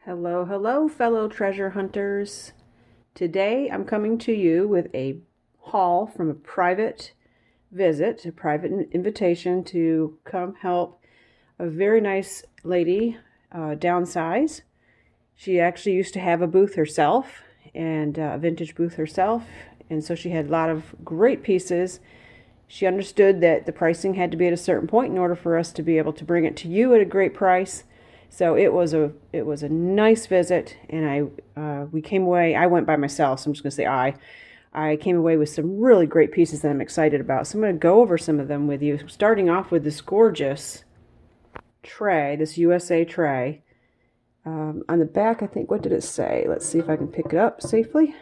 Hello, hello, fellow treasure hunters. Today I'm coming to you with a haul from a private visit, a private invitation to come help a very nice lady downsize. She actually used to have a booth herself, and a vintage booth herself, and so she had a lot of great pieces. She understood that the pricing had to be at a certain point in order for us to be able to bring it to you at a great price. So it was a nice visit, and we came away. I went by myself, so I'm just gonna say I came away with some really great pieces that I'm excited about. So I'm gonna go over some of them with you, starting off with this gorgeous tray, this USA tray. On the back, I think, what did it say? Let's see if I can pick it up safely.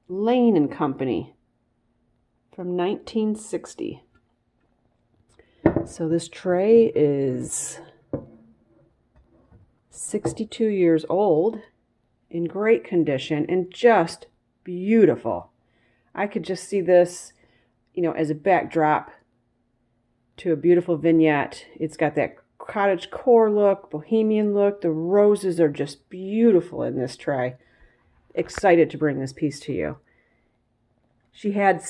Lane and Company from 1960. So this tray is 62 years old, in great condition, and just beautiful. I could just see this, as a backdrop to a beautiful vignette. It's got that cottage core look, bohemian look. The roses are just beautiful in this tray. Excited to bring this piece to you. She had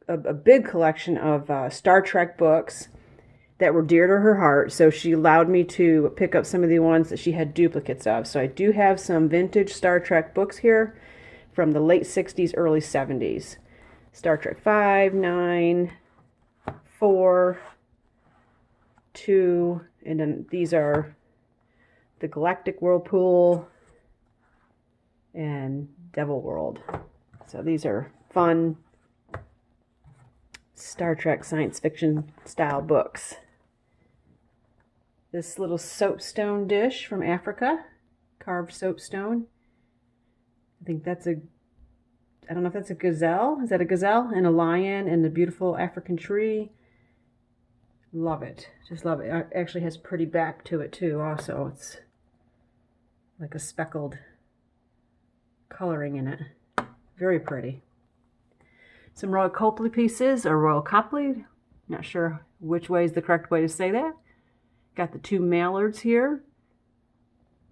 a big collection of Star Trek books that were dear to her heart, so she allowed me to pick up some of the ones that she had duplicates of. So I do have some vintage Star Trek books here from the late 60s, early 70s. Star Trek 5, 9, 4, 2, and then these are the Galactic Whirlpool and Devil World. So these are fun Star Trek science fiction style books. This little soapstone dish from Africa, carved soapstone. I think that's I don't know if that's a gazelle. Is that a gazelle? And a lion and a beautiful African tree. Love it. Just love it. It actually has pretty back to it too also. It's like a speckled coloring in it. Very pretty. Some Royal Copley pieces, or Royal Copley. Not sure which way is the correct way to say that. Got the two mallards here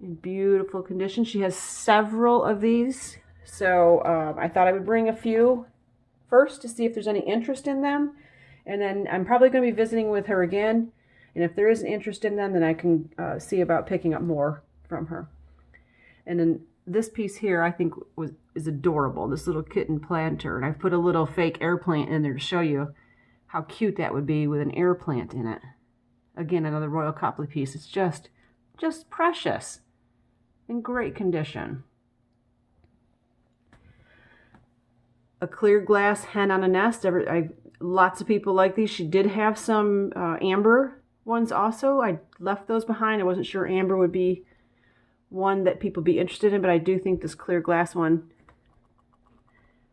in beautiful condition. She has several of these, so I thought I would bring a few first to see if there's any interest in them, and then I'm probably going to be visiting with her again, and if there is an interest in them, then I can see about picking up more from her. And then this piece here, I think, is adorable. This little kitten planter, and I've put a little fake air plant in there to show you how cute that would be with an air plant in it. Again, another Royal Copley piece. It's just precious, in great condition. A clear glass hen on a nest. Lots of people like these. She did have some amber ones also. I left those behind. I wasn't sure amber would be one that people would be interested in, but I do think this clear glass one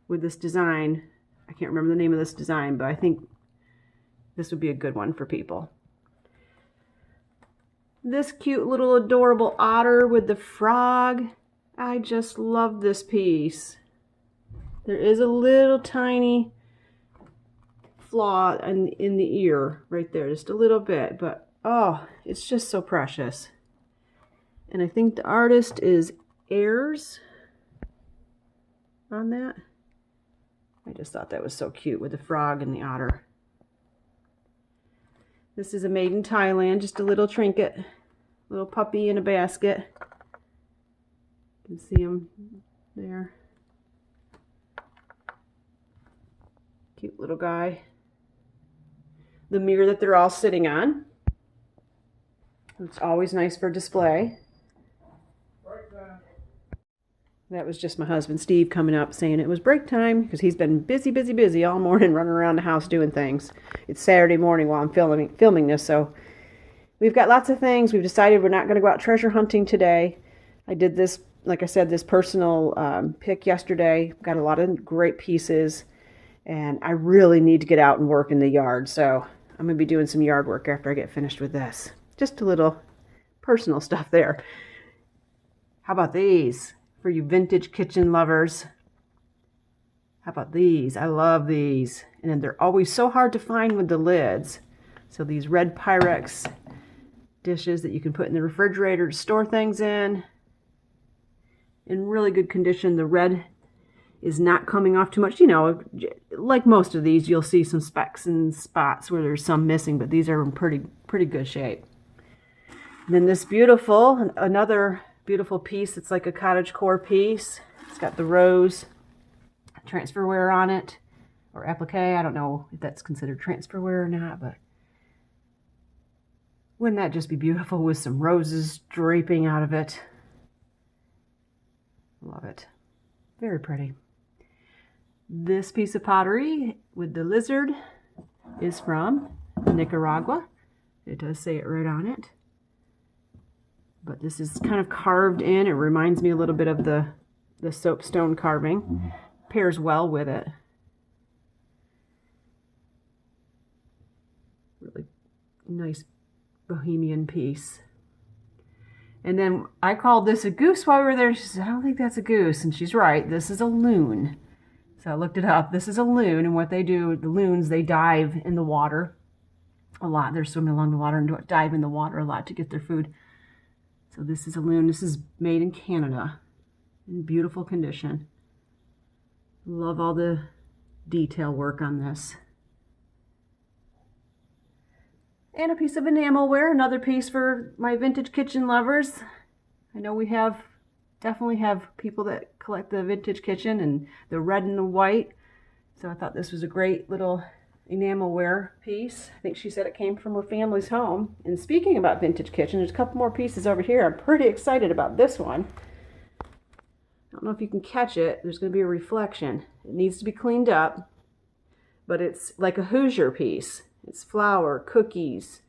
with this design, I can't remember the name of this design, but I think this would be a good one for people. This cute little adorable otter with the frog. I just love this piece. There is a little tiny flaw in the ear right there, just a little bit, but oh, it's just so precious. And I think the artist is Ayers on that. I just thought that was so cute with the frog and the otter. This is a made in Thailand, just a little trinket, little puppy in a basket. You can see him there. Cute little guy. The mirror that they're all sitting on. It's always nice for display. That was just my husband, Steve, coming up saying it was break time because he's been busy all morning running around the house doing things. It's Saturday morning while I'm filming this, so we've got lots of things. We've decided we're not going to go out treasure hunting today. I did this, like I said, this personal pick yesterday. Got a lot of great pieces, and I really need to get out and work in the yard. So I'm going to be doing some yard work after I get finished with this. Just a little personal stuff there. How about these for you vintage kitchen lovers? How about these? I love these. And then they're always so hard to find with the lids. So these red Pyrex dishes that you can put in the refrigerator to store things in really good condition. The red is not coming off too much. You know, like most of these, you'll see some specks and spots where there's some missing, but these are in pretty good shape. And then this another beautiful piece. It's like a cottagecore piece. It's got the rose transferware on it, or applique. I don't know if that's considered transferware or not, but wouldn't that just be beautiful with some roses draping out of it? Love it. Very pretty. This piece of pottery with the lizard is from Nicaragua. It does say it right on it. But this is kind of carved in. It reminds me a little bit of the soapstone carving. Pairs well with it. Really nice bohemian piece. And then I called this a goose while we were there. She said, I don't think that's a goose. And she's right. This is a loon. So I looked it up. This is a loon. And what they do, the loons, they dive in the water a lot. They're swimming along the water and dive in the water a lot to get their food. So this is a loon. This is made in Canada in beautiful condition. Love all the detail work on this. And a piece of enamelware, another piece for my vintage kitchen lovers. I know we definitely have people that collect the vintage kitchen and the red and the white. So I thought this was a great little enamelware piece. I think she said it came from her family's home. And speaking about vintage kitchen, there's a couple more pieces over here. I'm pretty excited about this one. I don't know if you can catch it. There's going to be a reflection. It needs to be cleaned up, but it's like a Hoosier piece. It's flour, cookies,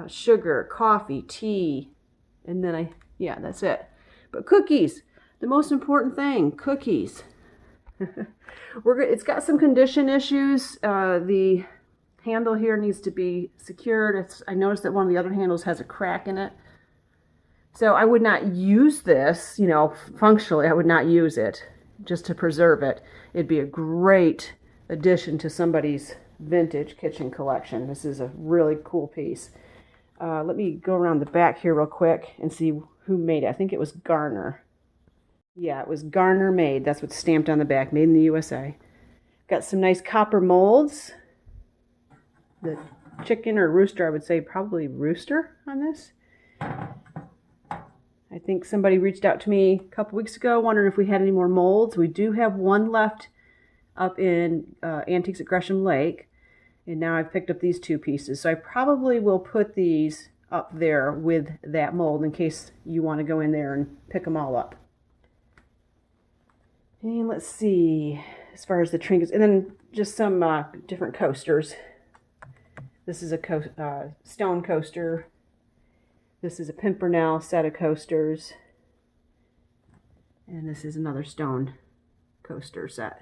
sugar, coffee, tea, and then yeah, that's it. But cookies, the most important thing, cookies. It's got some condition issues. The handle here needs to be secured. I noticed that one of the other handles has a crack in it. So I would not use this, you know, functionally, I would not use it just to preserve it. It'd be a great addition to somebody's vintage kitchen collection. This is a really cool piece. Let me go around the back here real quick and see who made it. I think it was Garner. Yeah, it was Garner made. That's what's stamped on the back, made in the USA. Got some nice copper molds. The chicken or rooster, I would say probably rooster on this. I think somebody reached out to me a couple weeks ago wondering if we had any more molds. We do have one left up in Antiques at Gresham Lake. And now I've picked up these two pieces. So I probably will put these up there with that mold in case you want to go in there and pick them all up. And let's see, as far as the trinkets, and then just some different coasters. This is a stone coaster. This is a Pimpernel set of coasters. And this is another stone coaster set.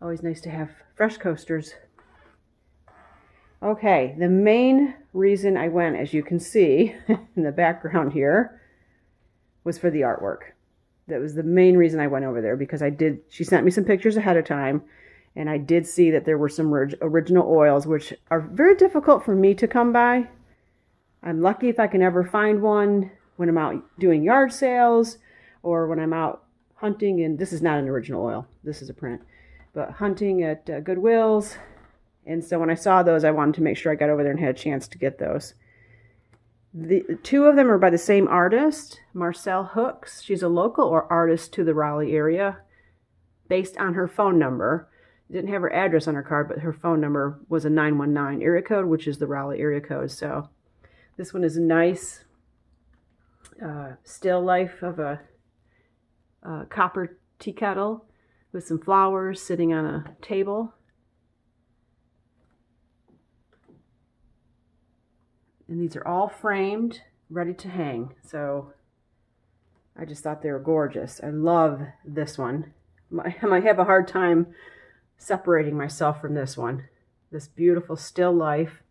Always nice to have fresh coasters. Okay, the main reason I went, as you can see in the background here, was for the artwork. That was the main reason I went over there, because she sent me some pictures ahead of time, and I did see that there were some original oils, which are very difficult for me to come by. I'm lucky if I can ever find one when I'm out doing yard sales, or when I'm out hunting, and this is not an original oil, this is a print, but hunting at Goodwill's. And so when I saw those, I wanted to make sure I got over there and had a chance to get those. The two of them are by the same artist, Marcelle Hooks. She's a local artist to the Raleigh area, based on her phone number. Didn't have her address on her card, but her phone number was a 919 area code, which is the Raleigh area code. So this one is a nice still life of a copper tea kettle with some flowers sitting on a table. And these are all framed, ready to hang. So I just thought they were gorgeous. I love this one. I might have a hard time separating myself from this one. This beautiful still life.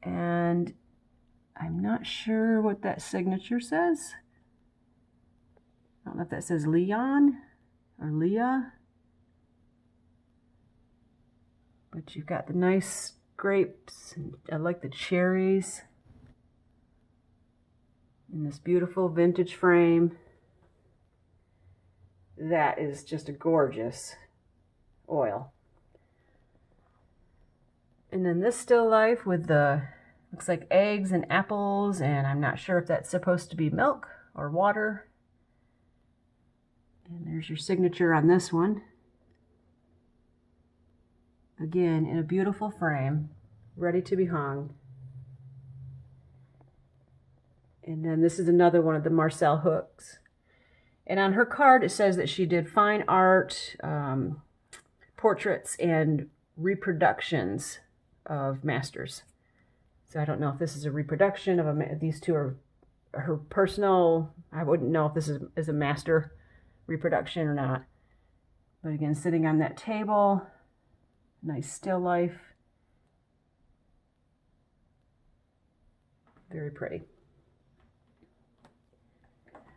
And I'm not sure what that signature says. I don't know if that says Leon or Leah. But you've got the nice grapes. And I like the cherries. In this beautiful vintage frame. That is just a gorgeous oil. And then this still life with the, looks like eggs and apples, and I'm not sure if that's supposed to be milk or water. And there's your signature on this one. Again, in a beautiful frame, ready to be hung. And then this is another one of the Marcel hooks. And on her card, it says that she did fine art, portraits, and reproductions of masters. So I don't know if this is a reproduction of these two are her personal. I wouldn't know if this is a master reproduction or not. But again, sitting on that table, nice still life. Very pretty.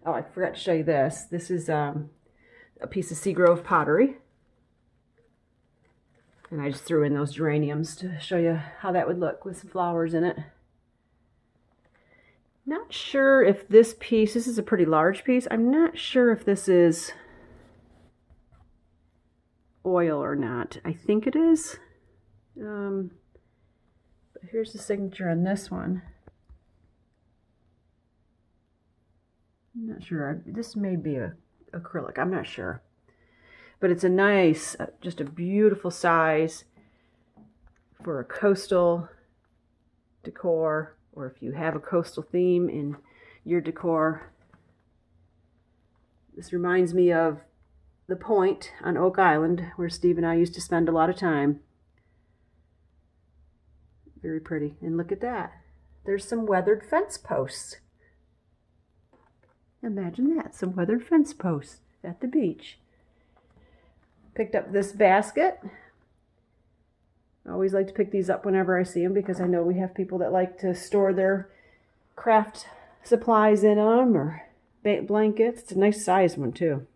Oh, I forgot to show you this. This is a piece of Seagrove pottery. And I just threw in those geraniums to show you how that would look with some flowers in it. Not sure if this piece, this is a pretty large piece. I'm not sure if this is oil or not. I think it is. But here's the signature on this one. I'm not sure. This may be a acrylic. I'm not sure. But it's a nice, just a beautiful size for a coastal decor, or if you have a coastal theme in your decor. This reminds me of the Point on Oak Island, where Steve and I used to spend a lot of time. Very pretty. And look at that. There's some weathered fence posts. Imagine that, some weathered fence posts at the beach. Picked up this basket. I always like to pick these up whenever I see them because I know we have people that like to store their craft supplies in them or blankets. It's a nice size one too.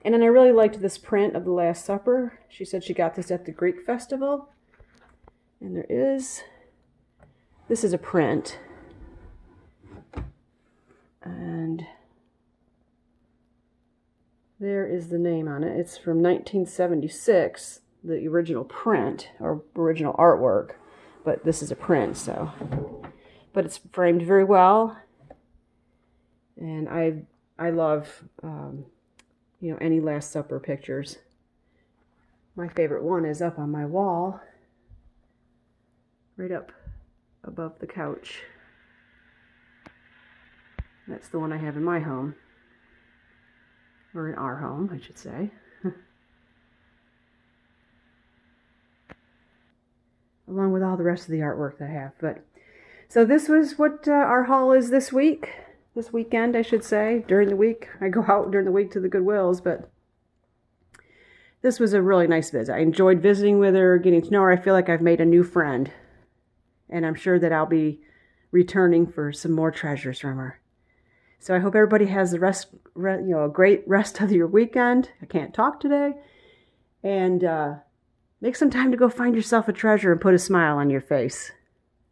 And then I really liked this print of the Last Supper. She said she got this at the Greek festival. And this is a print. And there is the name on it. It's from 1976, the original print or original artwork, but this is a print, so. But it's framed very well, and I love you know, any Last Supper pictures. My favorite one is up on my wall, right up above the couch. That's the one I have in my home. Or in our home, I should say. Along with all the rest of the artwork that I have. But so this was what our haul is this week. This weekend, I should say. During the week. I go out during the week to the Goodwills, but this was a really nice visit. I enjoyed visiting with her, getting to know her. I feel like I've made a new friend. And I'm sure that I'll be returning for some more treasures from her. So I hope everybody has a great rest of your weekend. I can't talk today. And make some time to go find yourself a treasure and put a smile on your face.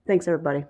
Thanks, everybody.